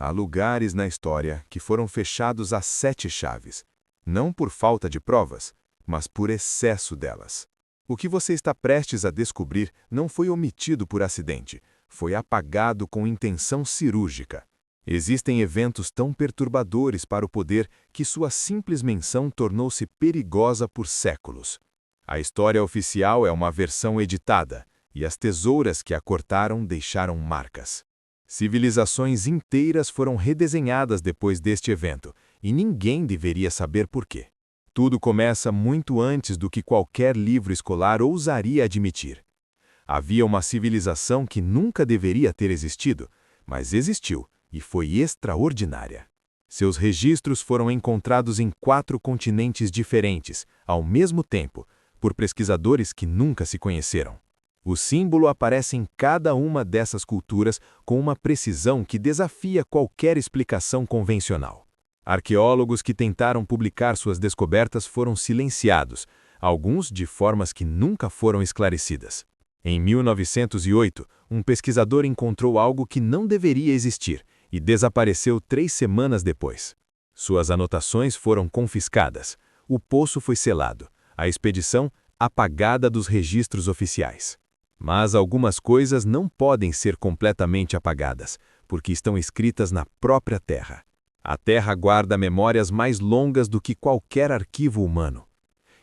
Há lugares na história que foram fechados a 7 chaves, não por falta de provas, mas por excesso delas. O que você está prestes a descobrir não foi omitido por acidente, foi apagado com intenção cirúrgica. Existem eventos tão perturbadores para o poder que sua simples menção tornou-se perigosa por séculos. A história oficial é uma versão editada, e as tesouras que a cortaram deixaram marcas. Civilizações inteiras foram redesenhadas depois deste evento, e ninguém deveria saber por quê. Tudo começa muito antes do que qualquer livro escolar ousaria admitir. Havia uma civilização que nunca deveria ter existido, mas existiu e foi extraordinária. Seus registros foram encontrados em 4 continentes diferentes, ao mesmo tempo, por pesquisadores que nunca se conheceram. O símbolo aparece em cada uma dessas culturas com uma precisão que desafia qualquer explicação convencional. Arqueólogos que tentaram publicar suas descobertas foram silenciados, alguns de formas que nunca foram esclarecidas. Em 1908, um pesquisador encontrou algo que não deveria existir e desapareceu 3 semanas depois. Suas anotações foram confiscadas, o poço foi selado, a expedição apagada dos registros oficiais. Mas algumas coisas não podem ser completamente apagadas, porque estão escritas na própria Terra. A Terra guarda memórias mais longas do que qualquer arquivo humano.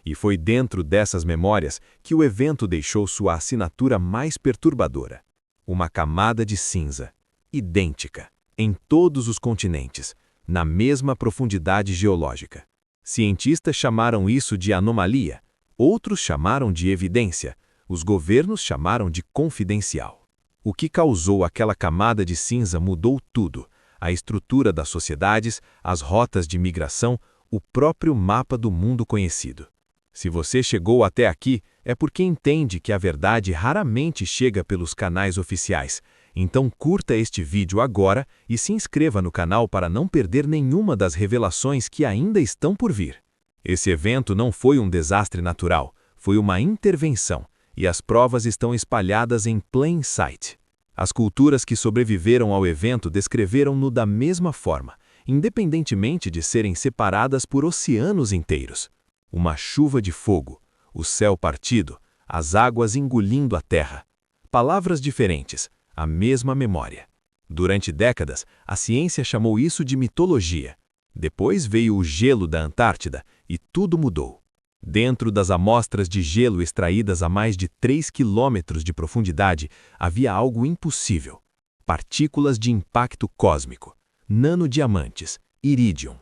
E foi dentro dessas memórias que o evento deixou sua assinatura mais perturbadora. Uma camada de cinza, idêntica, em todos os continentes, na mesma profundidade geológica. Cientistas chamaram isso de anomalia, outros chamaram de evidência, os governos chamaram de confidencial. O que causou aquela camada de cinza mudou tudo: a estrutura das sociedades, as rotas de migração, o próprio mapa do mundo conhecido. Se você chegou até aqui, é porque entende que a verdade raramente chega pelos canais oficiais. Então curta este vídeo agora e se inscreva no canal para não perder nenhuma das revelações que ainda estão por vir. Esse evento não foi um desastre natural, foi uma intervenção, e as provas estão espalhadas em plain sight. As culturas que sobreviveram ao evento descreveram-no da mesma forma, independentemente de serem separadas por oceanos inteiros. Uma chuva de fogo, o céu partido, as águas engolindo a terra. Palavras diferentes, a mesma memória. Durante décadas, a ciência chamou isso de mitologia. Depois veio o gelo da Antártida e tudo mudou. Dentro das amostras de gelo extraídas a mais de 3 quilômetros de profundidade, havia algo impossível. Partículas de impacto cósmico, nanodiamantes, irídium.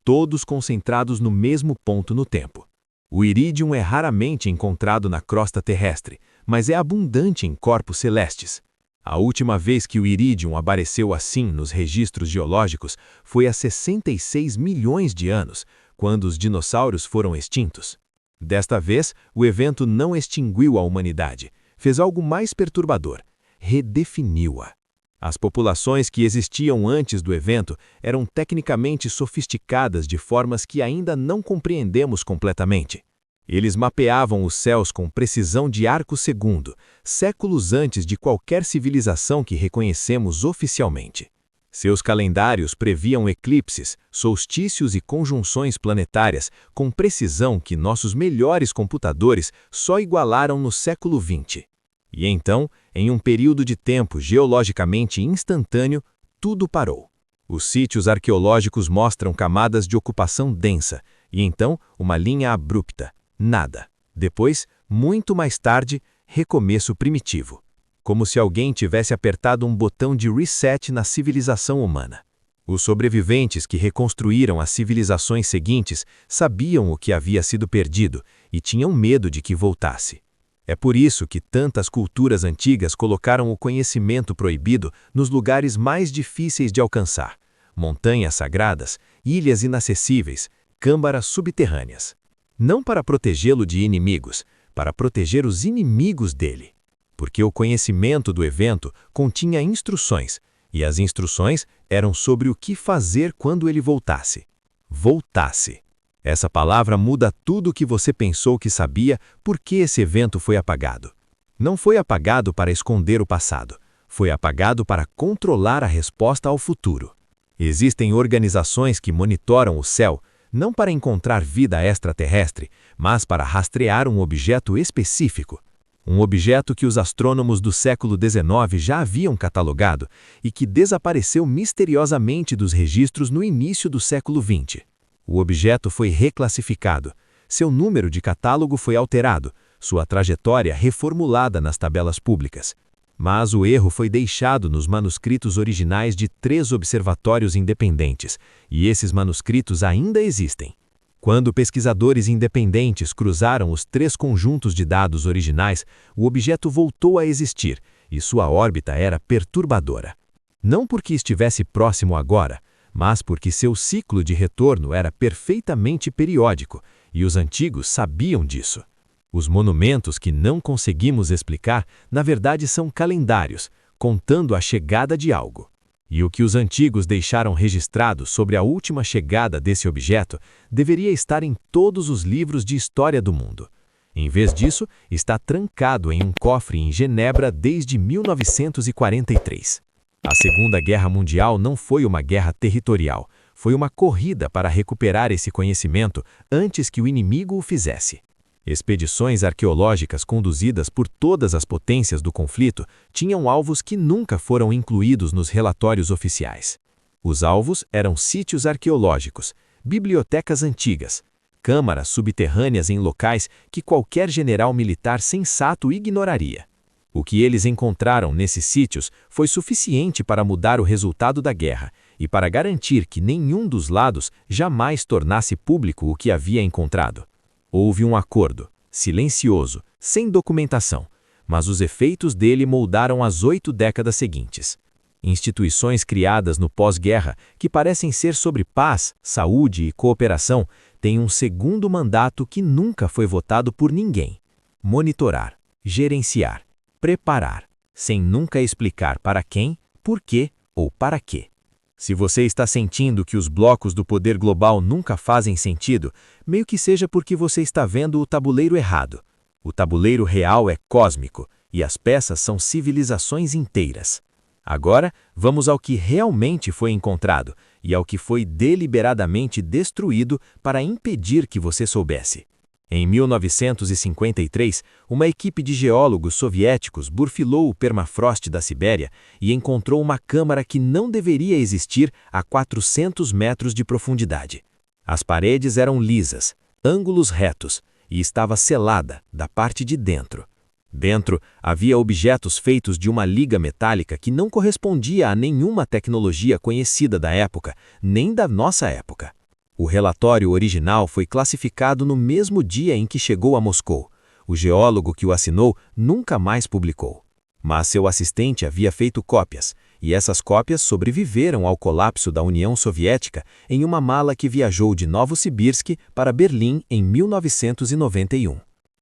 Todos concentrados no mesmo ponto no tempo. O irídium é raramente encontrado na crosta terrestre, mas é abundante em corpos celestes. A última vez que o irídium apareceu assim nos registros geológicos foi há 66 milhões de anos, quando os dinossauros foram extintos. Desta vez, o evento não extinguiu a humanidade, fez algo mais perturbador: redefiniu-a. As populações que existiam antes do evento eram tecnicamente sofisticadas de formas que ainda não compreendemos completamente. Eles mapeavam os céus com precisão de arco-segundo, séculos antes de qualquer civilização que reconhecemos oficialmente. Seus calendários previam eclipses, solstícios e conjunções planetárias com precisão que nossos melhores computadores só igualaram no século XX. E então, em um período de tempo geologicamente instantâneo, tudo parou. Os sítios arqueológicos mostram camadas de ocupação densa, e então uma linha abrupta, nada. Depois, muito mais tarde, recomeço primitivo. Como se alguém tivesse apertado um botão de reset na civilização humana. Os sobreviventes que reconstruíram as civilizações seguintes sabiam o que havia sido perdido e tinham medo de que voltasse. É por isso que tantas culturas antigas colocaram o conhecimento proibido nos lugares mais difíceis de alcançar: montanhas sagradas, ilhas inacessíveis, câmaras subterrâneas. Não para protegê-lo de inimigos, para proteger os inimigos dele. Porque o conhecimento do evento continha instruções, e as instruções eram sobre o que fazer quando ele voltasse. Voltasse. Essa palavra muda tudo o que você pensou que sabia porque esse evento foi apagado. Não foi apagado para esconder o passado, foi apagado para controlar a resposta ao futuro. Existem organizações que monitoram o céu, não para encontrar vida extraterrestre, mas para rastrear um objeto específico. Um objeto que os astrônomos do século XIX já haviam catalogado e que desapareceu misteriosamente dos registros no início do século XX. O objeto foi reclassificado, seu número de catálogo foi alterado, sua trajetória reformulada nas tabelas públicas. Mas o erro foi deixado nos manuscritos originais de 3 observatórios independentes, e esses manuscritos ainda existem. Quando pesquisadores independentes cruzaram os 3 conjuntos de dados originais, o objeto voltou a existir, e sua órbita era perturbadora. Não porque estivesse próximo agora, mas porque seu ciclo de retorno era perfeitamente periódico, e os antigos sabiam disso. Os monumentos que não conseguimos explicar, na verdade são calendários, contando a chegada de algo. E o que os antigos deixaram registrado sobre a última chegada desse objeto deveria estar em todos os livros de história do mundo. Em vez disso, está trancado em um cofre em Genebra desde 1943. A Segunda Guerra Mundial não foi uma guerra territorial, foi uma corrida para recuperar esse conhecimento antes que o inimigo o fizesse. Expedições arqueológicas conduzidas por todas as potências do conflito tinham alvos que nunca foram incluídos nos relatórios oficiais. Os alvos eram sítios arqueológicos, bibliotecas antigas, câmaras subterrâneas em locais que qualquer general militar sensato ignoraria. O que eles encontraram nesses sítios foi suficiente para mudar o resultado da guerra e para garantir que nenhum dos lados jamais tornasse público o que havia encontrado. Houve um acordo, silencioso, sem documentação, mas os efeitos dele moldaram as 8 décadas seguintes. Instituições criadas no pós-guerra, que parecem ser sobre paz, saúde e cooperação, têm um segundo mandato que nunca foi votado por ninguém: monitorar, gerenciar, preparar, sem nunca explicar para quem, por quê ou para quê. Se você está sentindo que os blocos do poder global nunca fazem sentido, meio que seja porque você está vendo o tabuleiro errado. O tabuleiro real é cósmico, e as peças são civilizações inteiras. Agora, vamos ao que realmente foi encontrado, e ao que foi deliberadamente destruído para impedir que você soubesse. Em 1953, uma equipe de geólogos soviéticos burfilou o permafrost da Sibéria e encontrou uma câmara que não deveria existir a 400 metros de profundidade. As paredes eram lisas, ângulos retos, e estava selada da parte de dentro. Dentro, havia objetos feitos de uma liga metálica que não correspondia a nenhuma tecnologia conhecida da época, nem da nossa época. O relatório original foi classificado no mesmo dia em que chegou a Moscou. O geólogo que o assinou nunca mais publicou. Mas seu assistente havia feito cópias, e essas cópias sobreviveram ao colapso da União Soviética em uma mala que viajou de Novosibirsk para Berlim em 1991.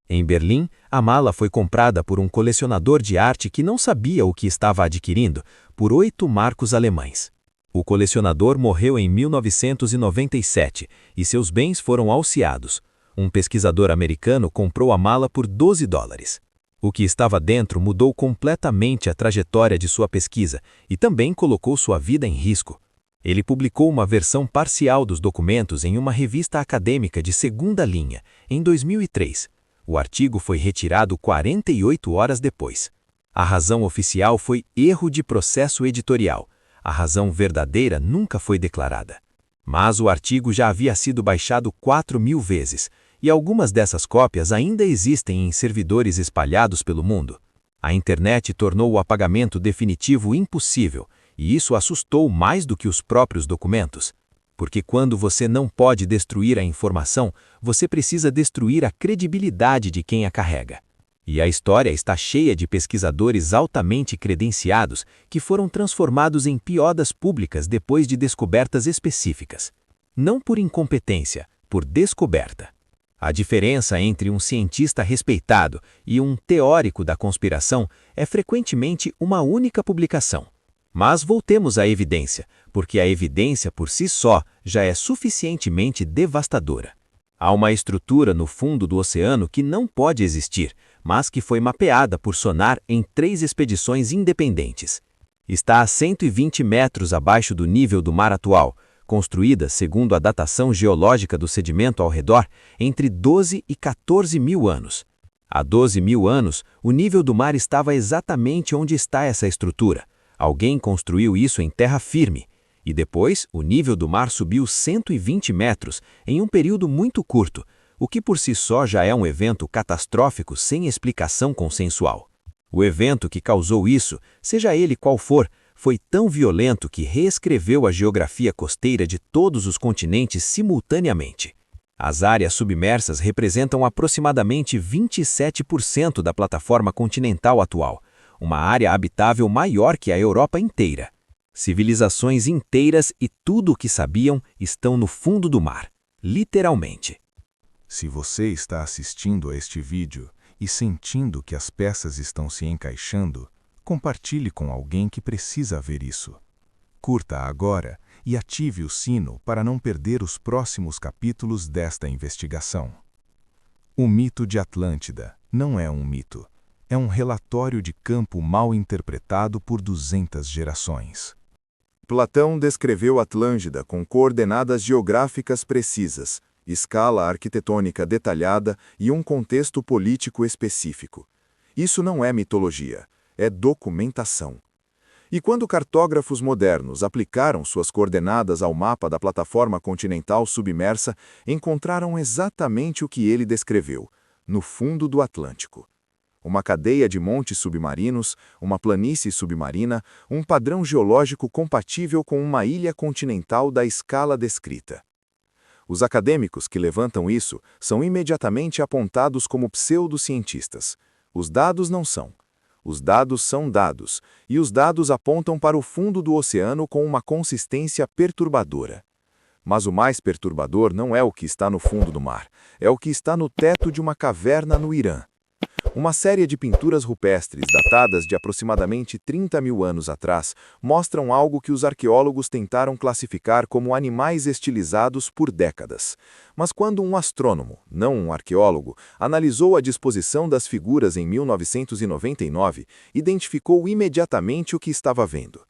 Em Berlim, a mala foi comprada por um colecionador de arte que não sabia o que estava adquirindo, por 8 marcos alemães. O colecionador morreu em 1997 e seus bens foram alciados. Um pesquisador americano comprou a mala por $12. O que estava dentro mudou completamente a trajetória de sua pesquisa e também colocou sua vida em risco. Ele publicou uma versão parcial dos documentos em uma revista acadêmica de segunda linha, em 2003. O artigo foi retirado 48 horas depois. A razão oficial foi erro de processo editorial. A razão verdadeira nunca foi declarada. Mas o artigo já havia sido baixado 4.000 vezes, e algumas dessas cópias ainda existem em servidores espalhados pelo mundo. A internet tornou o apagamento definitivo impossível, e isso assustou mais do que os próprios documentos. Porque quando você não pode destruir a informação, você precisa destruir a credibilidade de quem a carrega. E a história está cheia de pesquisadores altamente credenciados que foram transformados em piadas públicas depois de descobertas específicas. Não por incompetência, por descoberta. A diferença entre um cientista respeitado e um teórico da conspiração é frequentemente uma única publicação. Mas voltemos à evidência, porque a evidência por si só já é suficientemente devastadora. Há uma estrutura no fundo do oceano que não pode existir, mas que foi mapeada por sonar em 3 expedições independentes. Está a 120 metros abaixo do nível do mar atual, construída, segundo a datação geológica do sedimento ao redor, entre 12 e 14 mil anos. Há 12 mil anos, o nível do mar estava exatamente onde está essa estrutura. Alguém construiu isso em terra firme. E depois, o nível do mar subiu 120 metros em um período muito curto, o que por si só já é um evento catastrófico sem explicação consensual. O evento que causou isso, seja ele qual for, foi tão violento que reescreveu a geografia costeira de todos os continentes simultaneamente. As áreas submersas representam aproximadamente 27% da plataforma continental atual, uma área habitável maior que a Europa inteira. Civilizações inteiras e tudo o que sabiam estão no fundo do mar, literalmente. Se você está assistindo a este vídeo e sentindo que as peças estão se encaixando, compartilhe com alguém que precisa ver isso. Curta agora e ative o sino para não perder os próximos capítulos desta investigação. O mito de Atlântida não é um mito, é um relatório de campo mal interpretado por 200 gerações. Platão descreveu Atlântida com coordenadas geográficas precisas, escala arquitetônica detalhada e um contexto político específico. Isso não é mitologia, é documentação. E quando cartógrafos modernos aplicaram suas coordenadas ao mapa da plataforma continental submersa, encontraram exatamente o que ele descreveu, no fundo do Atlântico. Uma cadeia de montes submarinos, uma planície submarina, um padrão geológico compatível com uma ilha continental da escala descrita. Os acadêmicos que levantam isso são imediatamente apontados como pseudocientistas. Os dados não são. Os dados são dados, e os dados apontam para o fundo do oceano com uma consistência perturbadora. Mas o mais perturbador não é o que está no fundo do mar, é o que está no teto de uma caverna no Irã. Uma série de pinturas rupestres datadas de aproximadamente 30 mil anos atrás mostram algo que os arqueólogos tentaram classificar como animais estilizados por décadas. Mas quando um astrônomo, não um arqueólogo, analisou a disposição das figuras em 1999, identificou imediatamente o que estava vendo.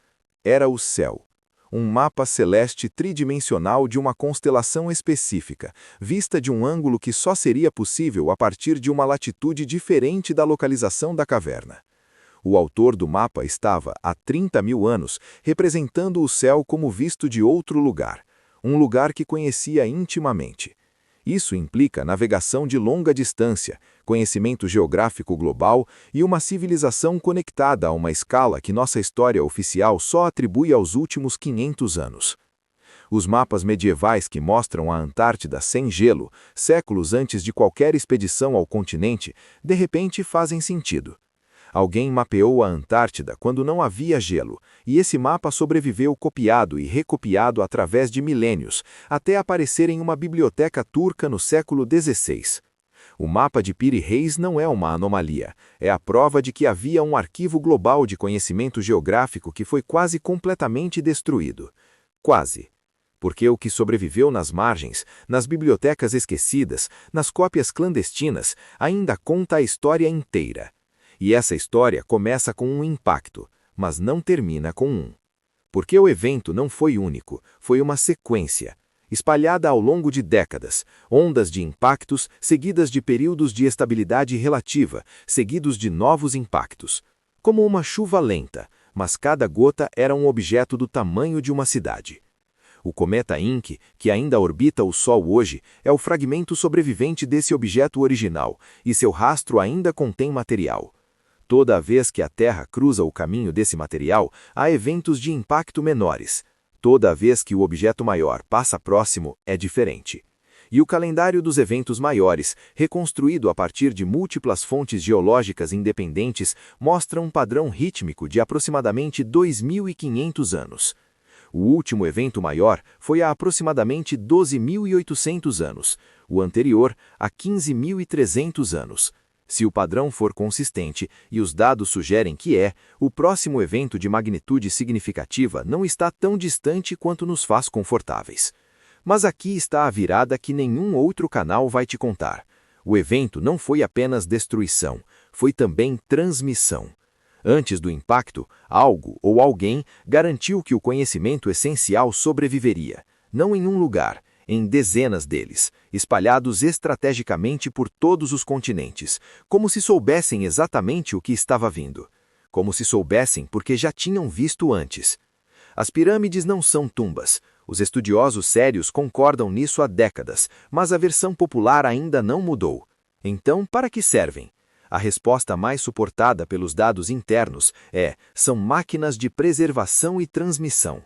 Era o céu. Um mapa celeste tridimensional de uma constelação específica, vista de um ângulo que só seria possível a partir de uma latitude diferente da localização da caverna. O autor do mapa estava, há 30 mil anos, representando o céu como visto de outro lugar, um lugar que conhecia intimamente. Isso implica navegação de longa distância, conhecimento geográfico global e uma civilização conectada a uma escala que nossa história oficial só atribui aos últimos 500 anos. Os mapas medievais que mostram a Antártida sem gelo, séculos antes de qualquer expedição ao continente, de repente fazem sentido. Alguém mapeou a Antártida quando não havia gelo, e esse mapa sobreviveu copiado e recopiado através de milênios, até aparecer em uma biblioteca turca no século XVI. O mapa de Piri Reis não é uma anomalia, é a prova de que havia um arquivo global de conhecimento geográfico que foi quase completamente destruído. Quase. Porque o que sobreviveu nas margens, nas bibliotecas esquecidas, nas cópias clandestinas, ainda conta a história inteira. E essa história começa com um impacto, mas não termina com um. Porque o evento não foi único, foi uma sequência, espalhada ao longo de décadas, ondas de impactos seguidas de períodos de estabilidade relativa, seguidos de novos impactos. Como uma chuva lenta, mas cada gota era um objeto do tamanho de uma cidade. O cometa Encke, que ainda orbita o Sol hoje, é o fragmento sobrevivente desse objeto original, e seu rastro ainda contém material. Toda vez que a Terra cruza o caminho desse material, há eventos de impacto menores. Toda vez que o objeto maior passa próximo, é diferente. E o calendário dos eventos maiores, reconstruído a partir de múltiplas fontes geológicas independentes, mostra um padrão rítmico de aproximadamente 2.500 anos. O último evento maior foi há aproximadamente 12.800 anos, o anterior há 15.300 anos. Se o padrão for consistente, e os dados sugerem que é, o próximo evento de magnitude significativa não está tão distante quanto nos faz confortáveis. Mas aqui está a virada que nenhum outro canal vai te contar. O evento não foi apenas destruição, foi também transmissão. Antes do impacto, algo ou alguém garantiu que o conhecimento essencial sobreviveria, não em um lugar, em dezenas deles, espalhados estrategicamente por todos os continentes, como se soubessem exatamente o que estava vindo. Como se soubessem porque já tinham visto antes. As pirâmides não são tumbas. Os estudiosos sérios concordam nisso há décadas, mas a versão popular ainda não mudou. Então, para que servem? A resposta mais suportada pelos dados internos são máquinas de preservação e transmissão.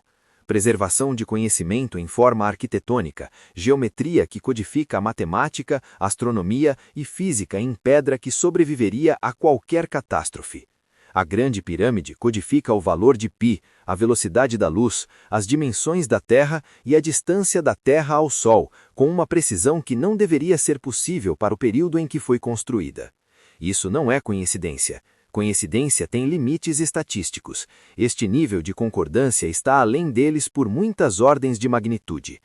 Preservação de conhecimento em forma arquitetônica, geometria que codifica a matemática, astronomia e física em pedra que sobreviveria a qualquer catástrofe. A Grande Pirâmide codifica o valor de π, a velocidade da luz, as dimensões da Terra e a distância da Terra ao Sol, com uma precisão que não deveria ser possível para o período em que foi construída. Isso não é coincidência. Coincidência tem limites estatísticos. Este nível de concordância está além deles por muitas ordens de magnitude.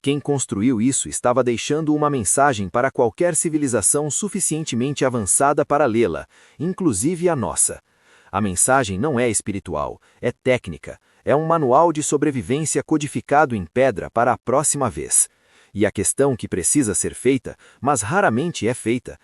Quem construiu isso estava deixando uma mensagem para qualquer civilização suficientemente avançada para lê-la, inclusive a nossa. A mensagem não é espiritual, é técnica, é um manual de sobrevivência codificado em pedra para a próxima vez. E a questão que precisa ser feita, mas raramente é feita,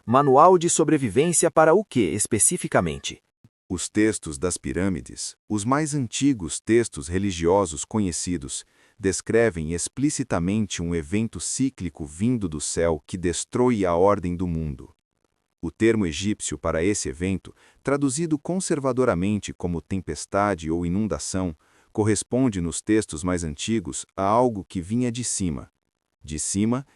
manual de sobrevivência para o que especificamente? Os textos das pirâmides, os mais antigos textos religiosos conhecidos, descrevem explicitamente um evento cíclico vindo do céu que destrói a ordem do mundo. O termo egípcio para esse evento, traduzido conservadoramente como tempestade ou inundação, corresponde nos textos mais antigos a algo que vinha de cima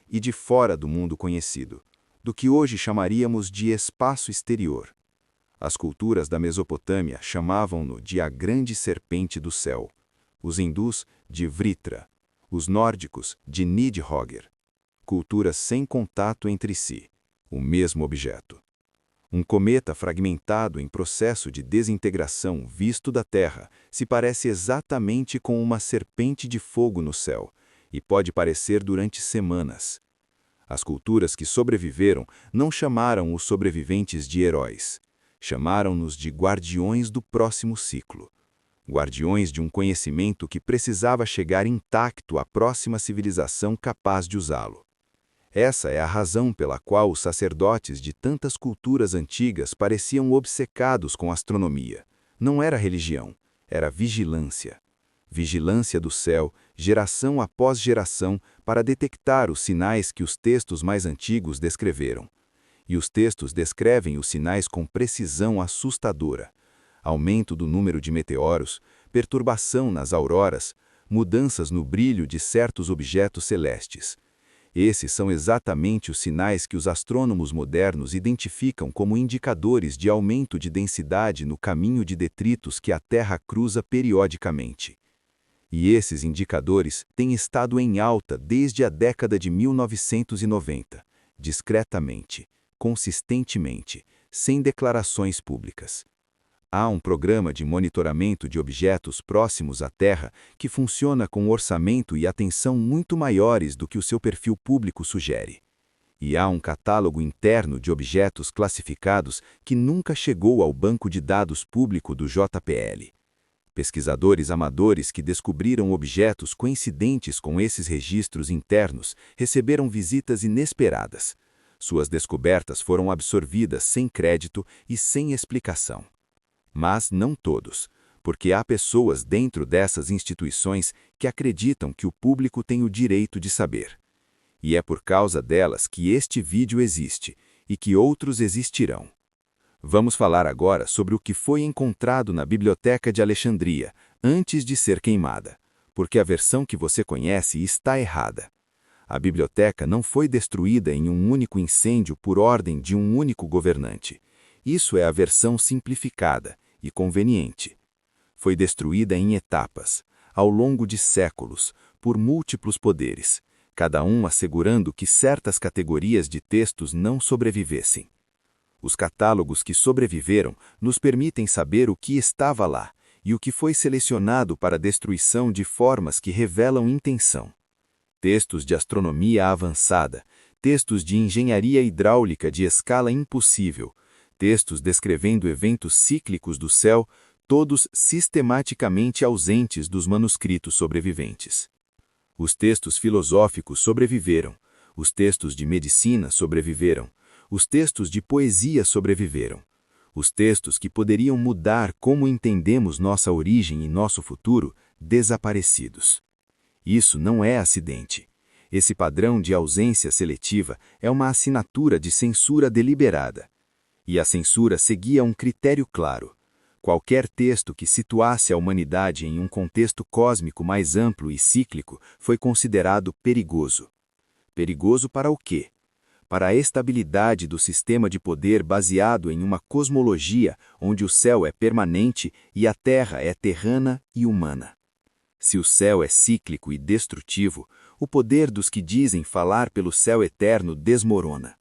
e de fora do mundo conhecido, do que hoje chamaríamos de espaço exterior. As culturas da Mesopotâmia chamavam-no de a grande serpente do céu, os hindus de Vritra, os nórdicos de Nidhogger. Culturas sem contato entre si. O mesmo objeto. Um cometa fragmentado em processo de desintegração visto da Terra se parece exatamente com uma serpente de fogo no céu, e pode parecer durante semanas. As culturas que sobreviveram não chamaram os sobreviventes de heróis. Chamaram-nos de guardiões do próximo ciclo. Guardiões de um conhecimento que precisava chegar intacto à próxima civilização capaz de usá-lo. Essa é a razão pela qual os sacerdotes de tantas culturas antigas pareciam obcecados com astronomia. Não era religião, era vigilância. Vigilância do céu, geração após geração, para detectar os sinais que os textos mais antigos descreveram. E os textos descrevem os sinais com precisão assustadora. Aumento do número de meteoros, perturbação nas auroras, mudanças no brilho de certos objetos celestes. Esses são exatamente os sinais que os astrônomos modernos identificam como indicadores de aumento de densidade no caminho de detritos que a Terra cruza periodicamente. E esses indicadores têm estado em alta desde a década de 1990, discretamente, consistentemente, sem declarações públicas. Há um programa de monitoramento de objetos próximos à Terra que funciona com orçamento e atenção muito maiores do que o seu perfil público sugere. E há um catálogo interno de objetos classificados que nunca chegou ao banco de dados público do JPL. Pesquisadores amadores que descobriram objetos coincidentes com esses registros internos receberam visitas inesperadas. Suas descobertas foram absorvidas sem crédito e sem explicação. Mas não todos, porque há pessoas dentro dessas instituições que acreditam que o público tem o direito de saber. E é por causa delas que este vídeo existe e que outros existirão. Vamos falar agora sobre o que foi encontrado na Biblioteca de Alexandria, antes de ser queimada, porque a versão que você conhece está errada. A biblioteca não foi destruída em um único incêndio por ordem de um único governante. Isso é a versão simplificada e conveniente. Foi destruída em etapas, ao longo de séculos, por múltiplos poderes, cada um assegurando que certas categorias de textos não sobrevivessem. Os catálogos que sobreviveram nos permitem saber o que estava lá e o que foi selecionado para destruição de formas que revelam intenção. Textos de astronomia avançada, textos de engenharia hidráulica de escala impossível, textos descrevendo eventos cíclicos do céu, todos sistematicamente ausentes dos manuscritos sobreviventes. Os textos filosóficos sobreviveram, os textos de medicina sobreviveram, os textos de poesia sobreviveram. Os textos que poderiam mudar como entendemos nossa origem e nosso futuro, desaparecidos. Isso não é acidente. Esse padrão de ausência seletiva é uma assinatura de censura deliberada. E a censura seguia um critério claro. Qualquer texto que situasse a humanidade em um contexto cósmico mais amplo e cíclico foi considerado perigoso. Perigoso para o quê? Para a estabilidade do sistema de poder baseado em uma cosmologia onde o céu é permanente e a terra é terrana e humana. Se o céu é cíclico e destrutivo, o poder dos que dizem falar pelo céu eterno desmorona.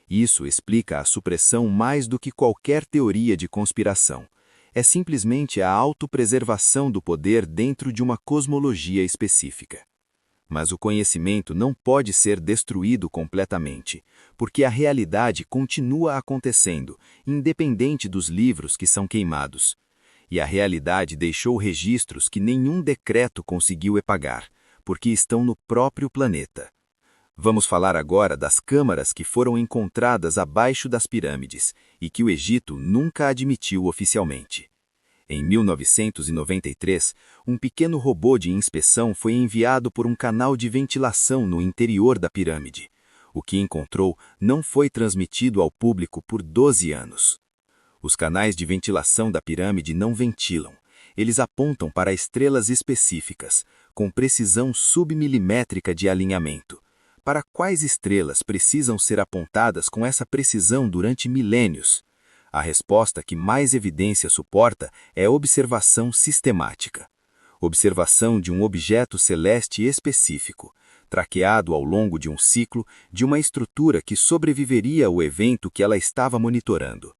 Isso explica a supressão mais do que qualquer teoria de conspiração. É simplesmente a autopreservação do poder dentro de uma cosmologia específica. Mas o conhecimento não pode ser destruído completamente, porque a realidade continua acontecendo, independente dos livros que são queimados. E a realidade deixou registros que nenhum decreto conseguiu apagar, porque estão no próprio planeta. Vamos falar agora das câmaras que foram encontradas abaixo das pirâmides e que o Egito nunca admitiu oficialmente. Em 1993, um pequeno robô de inspeção foi enviado por um canal de ventilação no interior da pirâmide. O que encontrou não foi transmitido ao público por 12 anos. Os canais de ventilação da pirâmide não ventilam. Eles apontam para estrelas específicas, com precisão submilimétrica de alinhamento. Para quais estrelas precisam ser apontadas com essa precisão durante milênios? A resposta que mais evidência suporta é observação sistemática. Observação de um objeto celeste específico, traqueado ao longo de um ciclo de uma estrutura que sobreviveria ao evento que ela estava monitorando.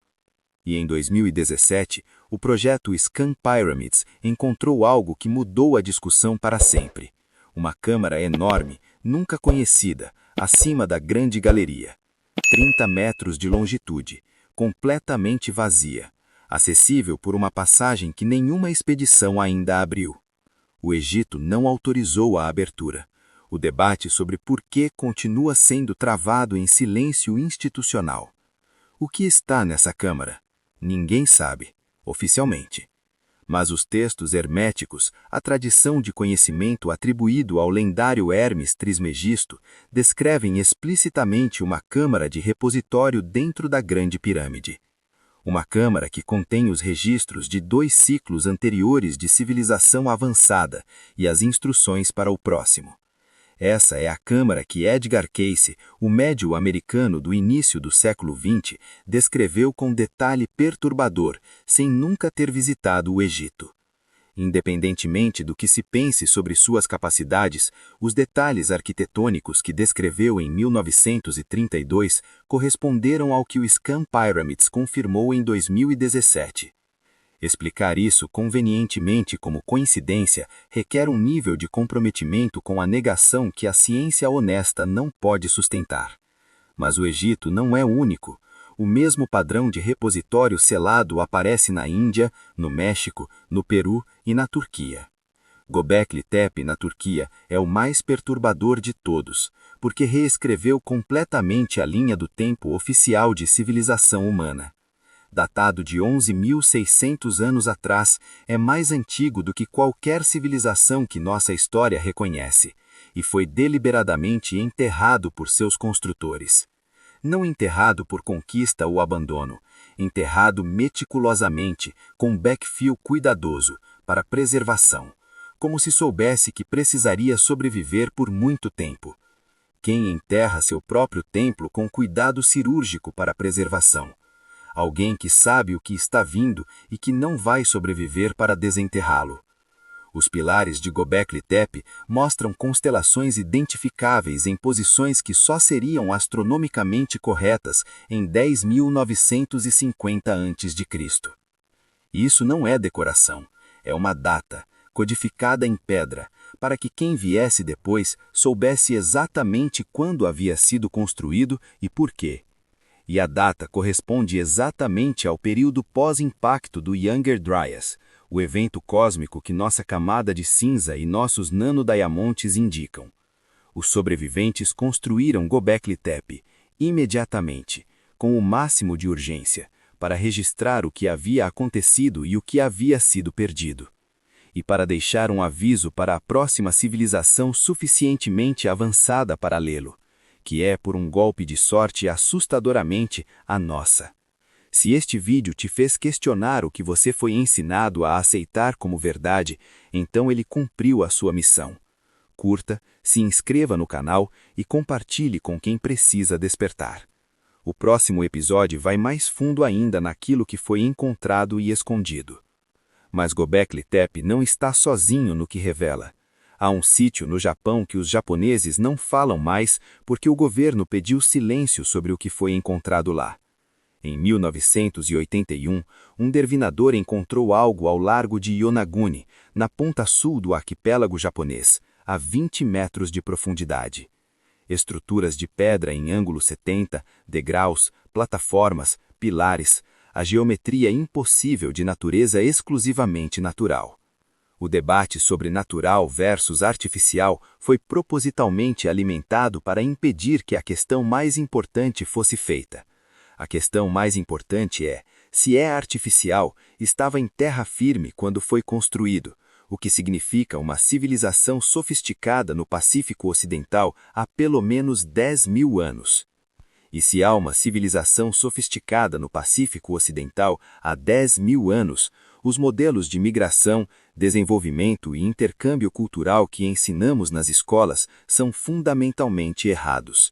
E em 2017, o projeto Scan Pyramids encontrou algo que mudou a discussão para sempre. Uma câmara enorme, nunca conhecida, acima da Grande Galeria. 30 metros de longitude, completamente vazia, acessível por uma passagem que nenhuma expedição ainda abriu. O Egito não autorizou a abertura. O debate sobre por que continua sendo travado em silêncio institucional. O que está nessa câmara? Ninguém sabe, oficialmente. Mas os textos herméticos, a tradição de conhecimento atribuído ao lendário Hermes Trismegisto, descrevem explicitamente uma câmara de repositório dentro da Grande Pirâmide. Uma câmara que contém os registros de 2 ciclos anteriores de civilização avançada e as instruções para o próximo. Essa é a câmara que Edgar Cayce, o médio americano do início do século XX, descreveu com detalhe perturbador, sem nunca ter visitado o Egito. Independentemente do que se pense sobre suas capacidades, os detalhes arquitetônicos que descreveu em 1932 corresponderam ao que o Scan Pyramids confirmou em 2017. Explicar isso convenientemente como coincidência requer um nível de comprometimento com a negação que a ciência honesta não pode sustentar. Mas o Egito não é único. O mesmo padrão de repositório selado aparece na Índia, no México, no Peru e na Turquia. Göbekli Tepe, na Turquia, é o mais perturbador de todos, porque reescreveu completamente a linha do tempo oficial de civilização humana. Datado de 11.600 anos atrás, é mais antigo do que qualquer civilização que nossa história reconhece, e foi deliberadamente enterrado por seus construtores. Não enterrado por conquista ou abandono, enterrado meticulosamente, com backfill cuidadoso, para preservação, como se soubesse que precisaria sobreviver por muito tempo. Quem enterra seu próprio templo com cuidado cirúrgico para preservação? Alguém que sabe o que está vindo e que não vai sobreviver para desenterrá-lo. Os pilares de Göbekli Tepe mostram constelações identificáveis em posições que só seriam astronomicamente corretas em 10.950 a.C. Isso não é decoração, é uma data, codificada em pedra, para que quem viesse depois soubesse exatamente quando havia sido construído e por quê. e a data corresponde exatamente ao período pós-impacto do Younger Dryas, o evento cósmico que nossa camada de cinza e nossos nanodiamontes indicam. Os sobreviventes construíram Göbekli Tepe imediatamente, com o máximo de urgência, para registrar o que havia acontecido e o que havia sido perdido, e para deixar um aviso para a próxima civilização suficientemente avançada para lê-lo, que é, por um golpe de sorte assustadoramente, a nossa. Se este vídeo te fez questionar o que você foi ensinado a aceitar como verdade, então ele cumpriu a sua missão. Curta, se inscreva no canal e compartilhe com quem precisa despertar. O próximo episódio vai mais fundo ainda naquilo que foi encontrado e escondido. Mas Göbekli Tepe não está sozinho no que revela. Há um sítio no Japão que os japoneses não falam mais porque o governo pediu silêncio sobre o que foi encontrado lá. Em 1981, um dervinador encontrou algo ao largo de Yonaguni, na ponta sul do arquipélago japonês, a 20 metros de profundidade. Estruturas de pedra em ângulo 70, degraus, plataformas, pilares, a geometria impossível de natureza exclusivamente natural. O debate sobre natural versus artificial foi propositalmente alimentado para impedir que a questão mais importante fosse feita. A questão mais importante é, se é artificial, estava em terra firme quando foi construído, o que significa uma civilização sofisticada no Pacífico Ocidental há pelo menos 10.000 anos. E se há uma civilização sofisticada no Pacífico Ocidental há 10.000 anos, os modelos de migração, desenvolvimento e intercâmbio cultural que ensinamos nas escolas são fundamentalmente errados.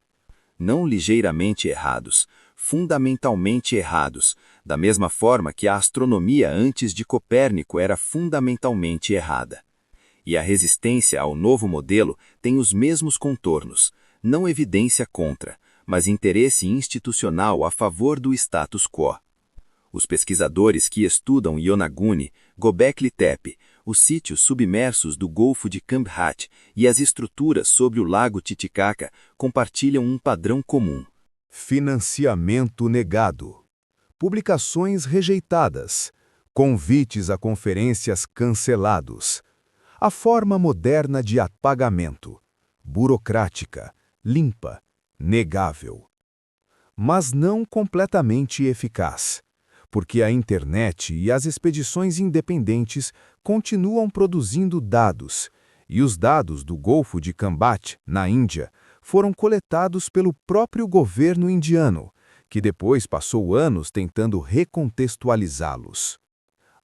Não ligeiramente errados, fundamentalmente errados, da mesma forma que a astronomia antes de Copérnico era fundamentalmente errada. E a resistência ao novo modelo tem os mesmos contornos, não evidência contra, mas interesse institucional a favor do status quo. Os pesquisadores que estudam Yonaguni, Göbekli Tepe, os sítios submersos do Golfo de Kambhat e as estruturas sobre o Lago Titicaca compartilham um padrão comum. Financiamento negado. Publicações rejeitadas. Convites a conferências cancelados. A forma moderna de apagamento. Burocrática, limpa, negável. Mas não completamente eficaz, porque a internet e as expedições independentes continuam produzindo dados, e os dados do Golfo de Kambhat, na Índia, foram coletados pelo próprio governo indiano, que depois passou anos tentando recontextualizá-los.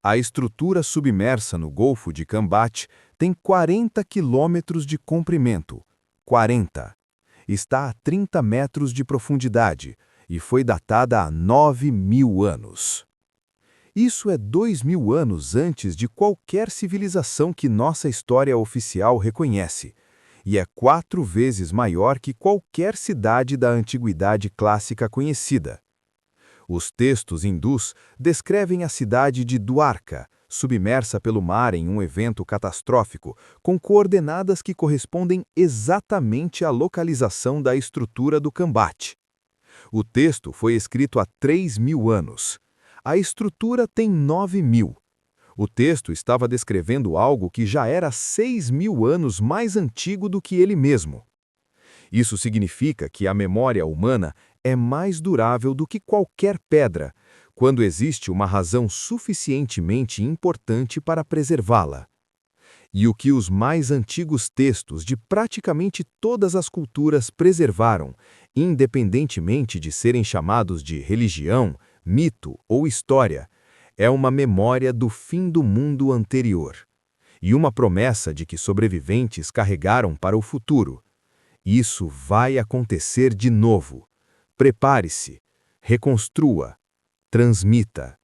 A estrutura submersa no Golfo de Kambhat tem 40 quilômetros de comprimento. 40. Está a 30 metros de profundidade e foi datada há 9.000 anos. Isso é 2.000 anos antes de qualquer civilização que nossa história oficial reconhece, e é 4 vezes maior que qualquer cidade da antiguidade clássica conhecida. Os textos hindus descrevem a cidade de Dwarka, submersa pelo mar em um evento catastrófico, com coordenadas que correspondem exatamente à localização da estrutura do Kambhat. O texto foi escrito há 3.000 anos. A estrutura tem 9.000. O texto estava descrevendo algo que já era 6.000 anos mais antigo do que ele mesmo. Isso significa que a memória humana é mais durável do que qualquer pedra, quando existe uma razão suficientemente importante para preservá-la. E o que os mais antigos textos de praticamente todas as culturas preservaram, independentemente de serem chamados de religião, mito ou história, é uma memória do fim do mundo anterior, e uma promessa de que sobreviventes carregaram para o futuro. Isso vai acontecer de novo. Prepare-se, reconstrua, transmita.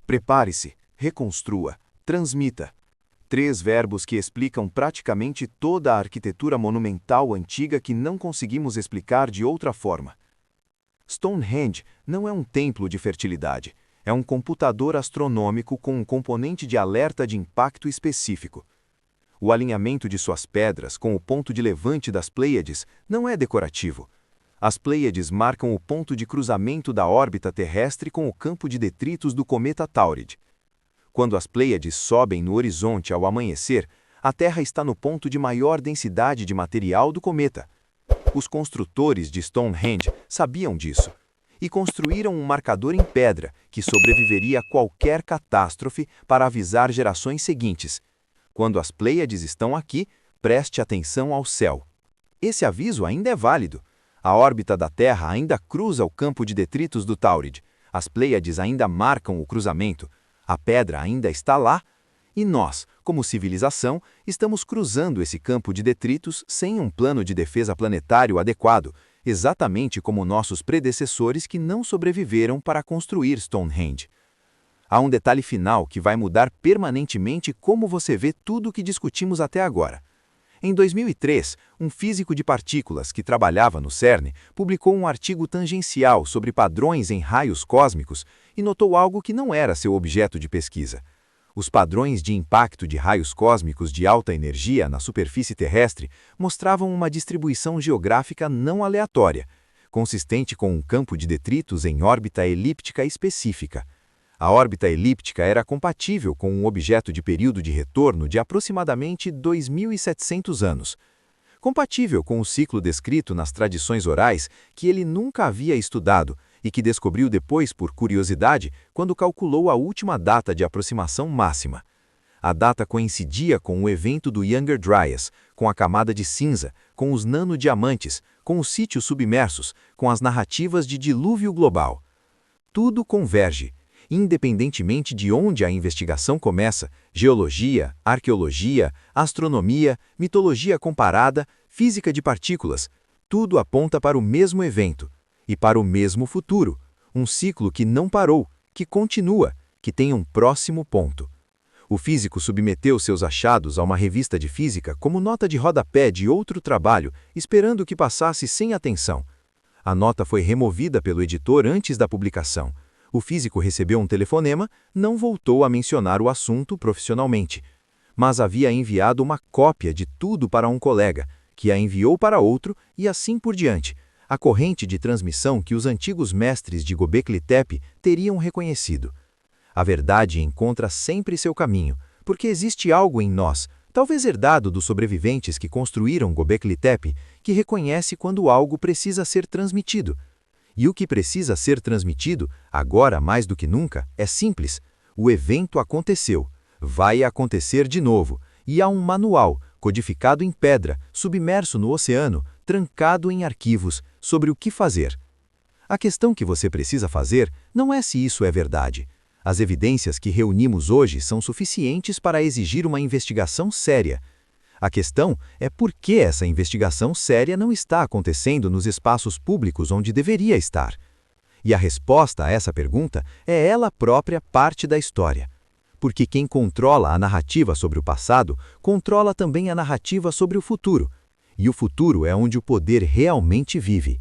Prepare-se, reconstrua, transmita. 3 verbos que explicam praticamente toda a arquitetura monumental antiga que não conseguimos explicar de outra forma. Stonehenge não é um templo de fertilidade, é um computador astronômico com um componente de alerta de impacto específico. O alinhamento de suas pedras com o ponto de levante das Pleiades não é decorativo. As Pleiades marcam o ponto de cruzamento da órbita terrestre com o campo de detritos do cometa Taurid. Quando as Pleiades sobem no horizonte ao amanhecer, a Terra está no ponto de maior densidade de material do cometa. Os construtores de Stonehenge sabiam disso e construíram um marcador em pedra que sobreviveria a qualquer catástrofe para avisar gerações seguintes. Quando as Pleiades estão aqui, preste atenção ao céu. Esse aviso ainda é válido. A órbita da Terra ainda cruza o campo de detritos do Taurid. As Pleiades ainda marcam o cruzamento. A pedra ainda está lá. E nós, como civilização, estamos cruzando esse campo de detritos sem um plano de defesa planetário adequado, exatamente como nossos predecessores que não sobreviveram para construir Stonehenge. Há um detalhe final que vai mudar permanentemente como você vê tudo o que discutimos até agora. Em 2003, um físico de partículas que trabalhava no CERN publicou um artigo tangencial sobre padrões em raios cósmicos e notou algo que não era seu objeto de pesquisa. Os padrões de impacto de raios cósmicos de alta energia na superfície terrestre mostravam uma distribuição geográfica não aleatória, consistente com um campo de detritos em órbita elíptica específica. A órbita elíptica era compatível com um objeto de período de retorno de aproximadamente 2.700 anos. Compatível com o ciclo descrito nas tradições orais que ele nunca havia estudado e que descobriu depois por curiosidade quando calculou a última data de aproximação máxima. A data coincidia com o evento do Younger Dryas, com a camada de cinza, com os nanodiamantes, com os sítios submersos, com as narrativas de dilúvio global. Tudo converge. Independentemente de onde a investigação começa, geologia, arqueologia, astronomia, mitologia comparada, física de partículas, tudo aponta para o mesmo evento e para o mesmo futuro, um ciclo que não parou, que continua, que tem um próximo ponto. O físico submeteu seus achados a uma revista de física como nota de rodapé de outro trabalho, esperando que passasse sem atenção. A nota foi removida pelo editor antes da publicação. O físico recebeu um telefonema, não voltou a mencionar o assunto profissionalmente, mas havia enviado uma cópia de tudo para um colega, que a enviou para outro e assim por diante, a corrente de transmissão que os antigos mestres de Göbekli Tepe teriam reconhecido. A verdade encontra sempre seu caminho, porque existe algo em nós, talvez herdado dos sobreviventes que construíram Göbekli Tepe, que reconhece quando algo precisa ser transmitido. E o que precisa ser transmitido, agora mais do que nunca, é simples. O evento aconteceu, vai acontecer de novo, e há um manual, codificado em pedra, submerso no oceano, trancado em arquivos, sobre o que fazer. A questão que você precisa fazer não é se isso é verdade. As evidências que reunimos hoje são suficientes para exigir uma investigação séria. A questão é por que essa investigação séria não está acontecendo nos espaços públicos onde deveria estar. E a resposta a essa pergunta é ela própria parte da história. Porque quem controla a narrativa sobre o passado, controla também a narrativa sobre o futuro. E o futuro é onde o poder realmente vive.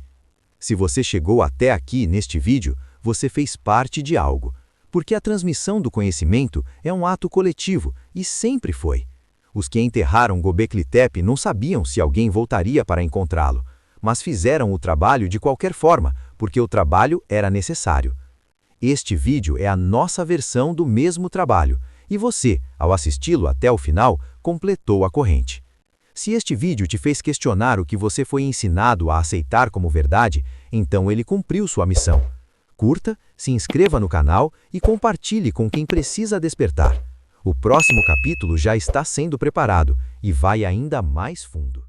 Se você chegou até aqui neste vídeo, você fez parte de algo. Porque a transmissão do conhecimento é um ato coletivo, e sempre foi. Os que enterraram Göbekli Tepe não sabiam se alguém voltaria para encontrá-lo, mas fizeram o trabalho de qualquer forma, porque o trabalho era necessário. Este vídeo é a nossa versão do mesmo trabalho, e você, ao assisti-lo até o final, completou a corrente. Se este vídeo te fez questionar o que você foi ensinado a aceitar como verdade, então ele cumpriu sua missão. Curta, se inscreva no canal e compartilhe com quem precisa despertar. O próximo capítulo já está sendo preparado e vai ainda mais fundo.